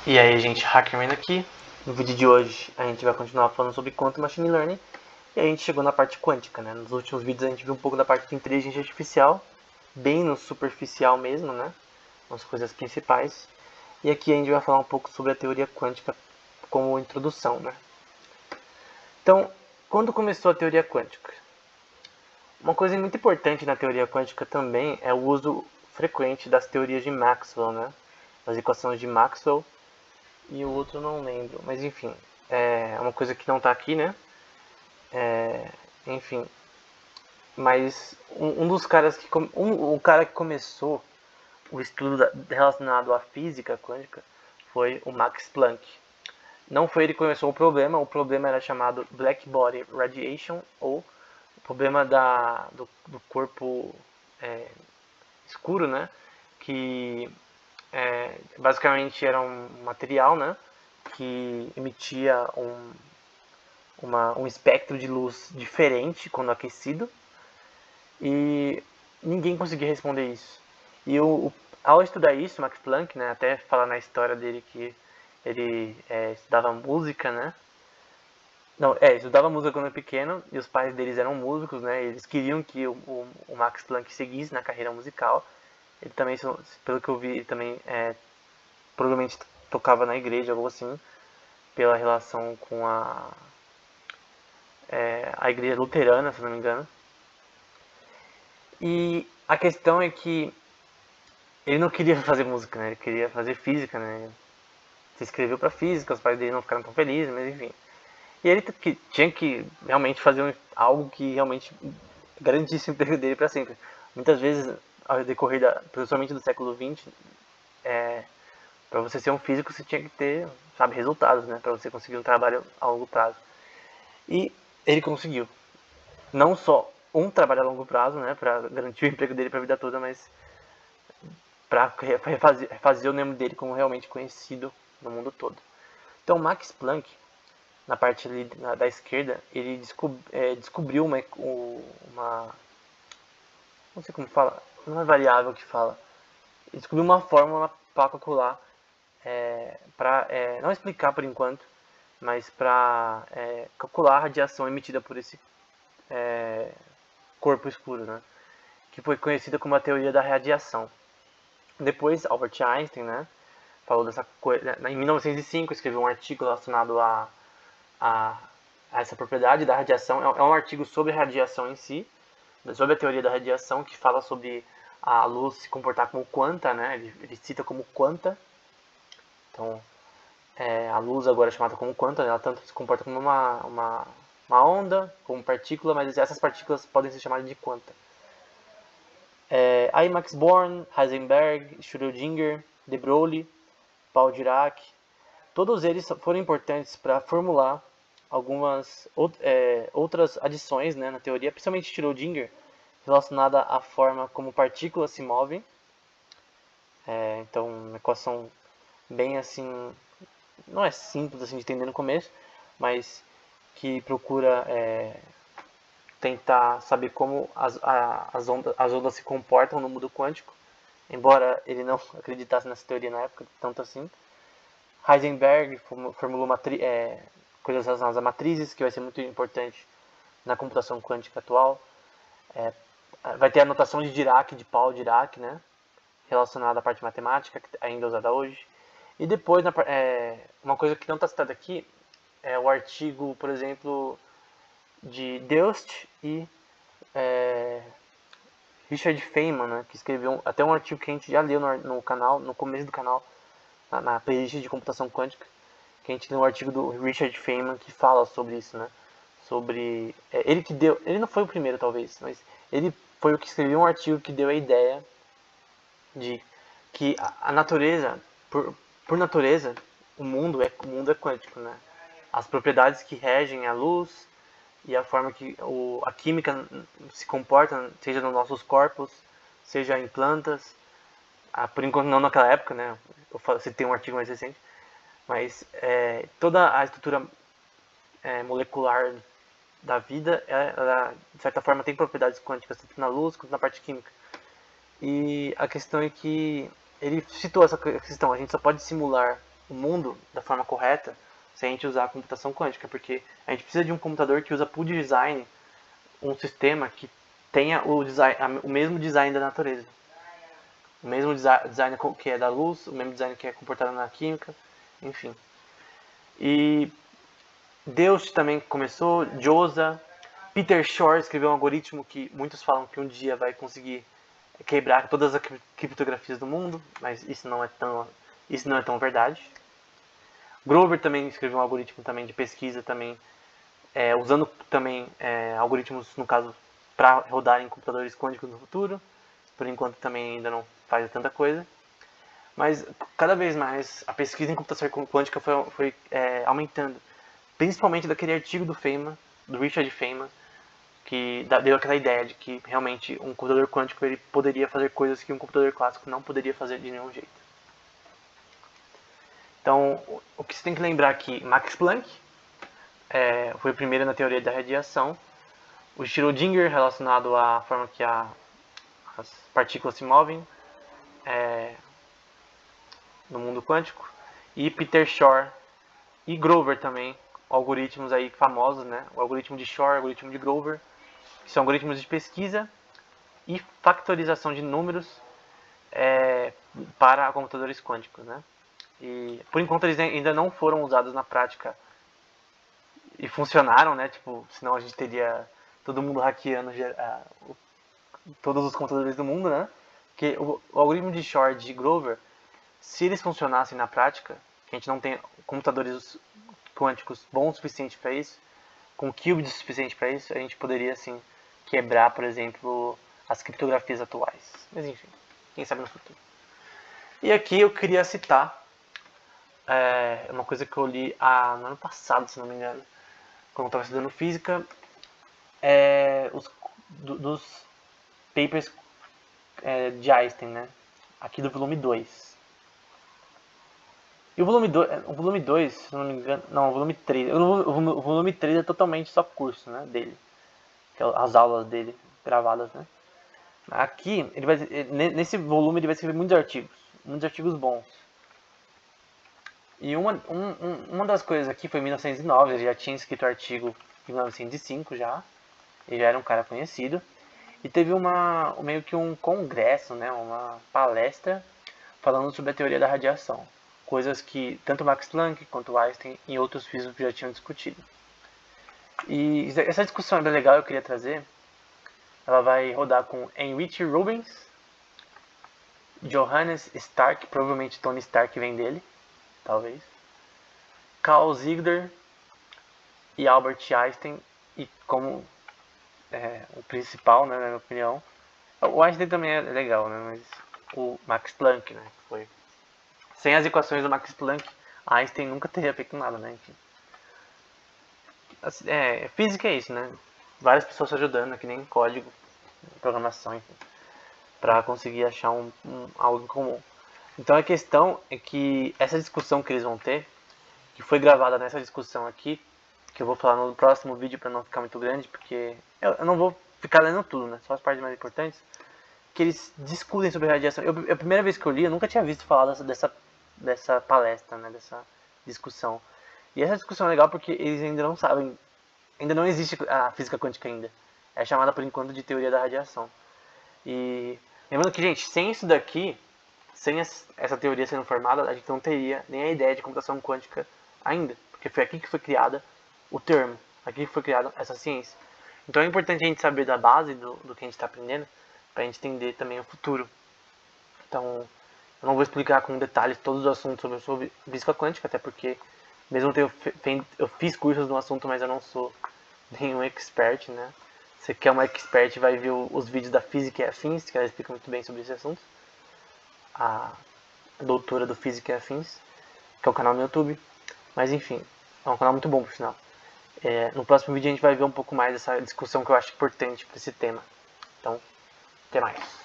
E aí, gente, Hackerman aqui. No vídeo de hoje a gente vai continuar falando sobre Quantum Machine Learning. E a gente chegou na parte quântica, né? Nos últimos vídeos a gente viu um pouco da parte de inteligência artificial, bem no superficial mesmo, né? As coisas principais. E aqui a gente vai falar um pouco sobre a teoria quântica como introdução, né? Então, quando começou a teoria quântica? Uma coisa muito importante na teoria quântica também é o uso frequente das teorias de Maxwell, né? Das equações de Maxwell. E o outro eu não lembro, mas enfim, é uma coisa que não está aqui, né? Enfim, mas um dos caras que o cara que começou o estudo relacionado à física quântica foi o Max Planck. Não foi ele que começou o problema era chamado Black Body Radiation, ou o problema do corpo escuro, né? Que basicamente era um material, né? Que emitia um espectro de luz diferente quando aquecido, e ninguém conseguia responder isso. E ao estudar isso, Max Planck, né, até fala na história dele que ele estudava música, né? Não, estudava música quando era pequeno, e os pais deles eram músicos, né? Eles queriam que o Max Planck seguisse na carreira musical. Ele também, pelo que eu vi, ele também provavelmente tocava na igreja, algo assim, pela relação com a igreja luterana, se não me engano. E a questão é que ele não queria fazer música, né? Ele queria fazer física, né? Se inscreveu para física, os pais dele não ficaram tão felizes, mas enfim. E ele tinha que realmente fazer algo que realmente garantisse o emprego dele para sempre. Muitas vezes, ao decorrer, principalmente do século XX, para você ser um físico, você tinha que ter, sabe, resultados, né? Para você conseguir um trabalho a longo prazo. E ele conseguiu. Não só um trabalho a longo prazo, né? Para garantir o emprego dele para a vida toda, mas para refazer o nome dele como realmente conhecido no mundo todo. Então, Max Planck, na parte ali da esquerda, ele descobriu não sei como fala, não é variável que fala, ele descobriu uma fórmula para calcular, para não explicar por enquanto, mas para calcular a radiação emitida por esse corpo escuro, né? Que foi conhecida como a teoria da radiação. Depois, Albert Einstein, né, falou dessa coisa. Em 1905, escreveu um artigo relacionado a essa propriedade da radiação. É um artigo sobre a radiação em si, sobre a teoria da radiação, que fala sobre a luz se comportar como quanta, né? Ele cita como quanta. Então, a luz agora é chamada como quanta, né? Ela tanto se comporta como uma onda, como partícula, mas essas partículas podem ser chamadas de quanta. Aí Max Born, Heisenberg, Schrödinger, de Broglie, Paul Dirac, todos eles foram importantes para formular algumas outras adições, né, na teoria, principalmente Schrödinger, relacionada à forma como partículas se movem. Então, uma equação bem assim, não é simples assim de entender no começo, mas que procura tentar saber como as ondas se comportam no mundo quântico, embora ele não acreditasse nessa teoria na época, tanto assim. Heisenberg formulou coisas relacionadas a matrizes, que vai ser muito importante na computação quântica atual. Vai ter a notação de Dirac, de Paul Dirac, né, relacionada à parte matemática, que ainda é usada hoje. E depois, uma coisa que não está citada aqui, é o artigo, por exemplo, de Delft e Richard Feynman, né, que escreveu até um artigo que a gente já leu no canal, no começo do canal, na playlist de computação quântica, que a gente leu um artigo do Richard Feynman que fala sobre isso, né? Sobre ele não foi o primeiro talvez, mas ele foi o que escreveu um artigo que deu a ideia de que a natureza, por natureza, o mundo é quântico, né? As propriedades que regem a luz e a forma que a química se comporta, seja nos nossos corpos, seja em plantas, por enquanto não naquela época, né? Eu citei um artigo mais recente, mas toda a estrutura molecular da vida, ela, de certa forma, tem propriedades quânticas, tanto na luz quanto na parte química. E a questão é que ele citou essa questão, a gente só pode simular o mundo da forma correta se a gente usar a computação quântica, porque a gente precisa de um computador que usa por design um sistema que tenha o mesmo design da natureza. O mesmo design que é da luz, o mesmo design que é comportado na química, enfim. E Deus também começou, Joza, Peter Shor escreveu um algoritmo que muitos falam que um dia vai conseguir quebrar todas as criptografias do mundo, mas isso não é tão verdade. Grover também escreveu um algoritmo também de pesquisa também, usando também algoritmos, no caso, para rodar em computadores quânticos no futuro. Por enquanto também ainda não faz tanta coisa. Mas cada vez mais a pesquisa em computação quântica foi aumentando. Principalmente daquele artigo do Feynman, do Richard Feynman, que deu aquela ideia de que realmente um computador quântico ele poderia fazer coisas que um computador clássico não poderia fazer de nenhum jeito. Então, o que você tem que lembrar aqui, Max Planck foi o primeiro na teoria da radiação, o Schrödinger relacionado à forma que as partículas se movem no mundo quântico, e Peter Shor e Grover também, algoritmos aí famosos, né? O algoritmo de Shor, o algoritmo de Grover, que são algoritmos de pesquisa e factorização de números para computadores quânticos, né? E por enquanto eles ainda não foram usados na prática e funcionaram, né? Tipo, senão a gente teria todo mundo hackeando todos os computadores do mundo, né? Porque o algoritmo de Shor de Grover, se eles funcionassem na prática, que a gente não tem computadores quânticos bons o suficiente para isso, com qubits o suficiente para isso, a gente poderia assim quebrar, por exemplo, as criptografias atuais. Mas enfim, quem sabe no futuro. E aqui eu queria citar uma coisa que eu li no ano passado, se não me engano, quando eu estava estudando física, dos papers de Einstein, né? Aqui do volume 2. E o volume 2, se não me engano, não, o volume 3. O volume 3 é totalmente só curso, né, dele. As aulas dele gravadas, né? Aqui, nesse volume ele vai escrever muitos artigos bons. E uma das coisas aqui foi em 1909, ele já tinha escrito artigo em 1905 já, ele já era um cara conhecido. E teve meio que um congresso, né, uma palestra falando sobre a teoria da radiação. Coisas que tanto Max Planck quanto Einstein e outros físicos já tinham discutido. E essa discussão é bem legal, eu queria trazer. Ela vai rodar com Heinrich Rubens, Johannes Stark, provavelmente Tony Stark vem dele, talvez, Carl Ziegler e Albert Einstein, e como o principal, né, na minha opinião. O Einstein também é legal, né, mas o Max Planck, né, foi. Sem as equações do Max Planck, Einstein nunca teria feito nada, né, enfim. Física é isso, né, várias pessoas se ajudando, que nem código, programação, enfim, para conseguir achar algo em comum. Então a questão é que essa discussão que eles vão ter, que foi gravada nessa discussão aqui, que eu vou falar no próximo vídeo para não ficar muito grande, porque eu não vou ficar lendo tudo, né, só as partes mais importantes, que eles discutem sobre radiação. A primeira vez que eu li, eu nunca tinha visto falar dessa palestra, né, dessa discussão. E essa discussão é legal porque eles ainda não sabem, ainda não existe a física quântica ainda. É chamada por enquanto de teoria da radiação. E lembrando que, gente, sem isso daqui, sem essa teoria sendo formada, a gente não teria nem a ideia de computação quântica ainda. Porque foi aqui que foi criada o termo, aqui que foi criada essa ciência. Então é importante a gente saber da base do que a gente está aprendendo, para a gente entender também o futuro. Então, eu não vou explicar com detalhes todos os assuntos sobre física quântica, até porque, mesmo eu fiz cursos no assunto, mas eu não sou nenhum expert, né? Você quer uma expert, vai ver os vídeos da Física e Afins, que ela explica muito bem sobre esse assunto. A doutora do Física e Afins, que é o canal no YouTube. Mas enfim, é um canal muito bom, por sinal. No próximo vídeo a gente vai ver um pouco mais dessa discussão que eu acho importante para esse tema. Então, até mais.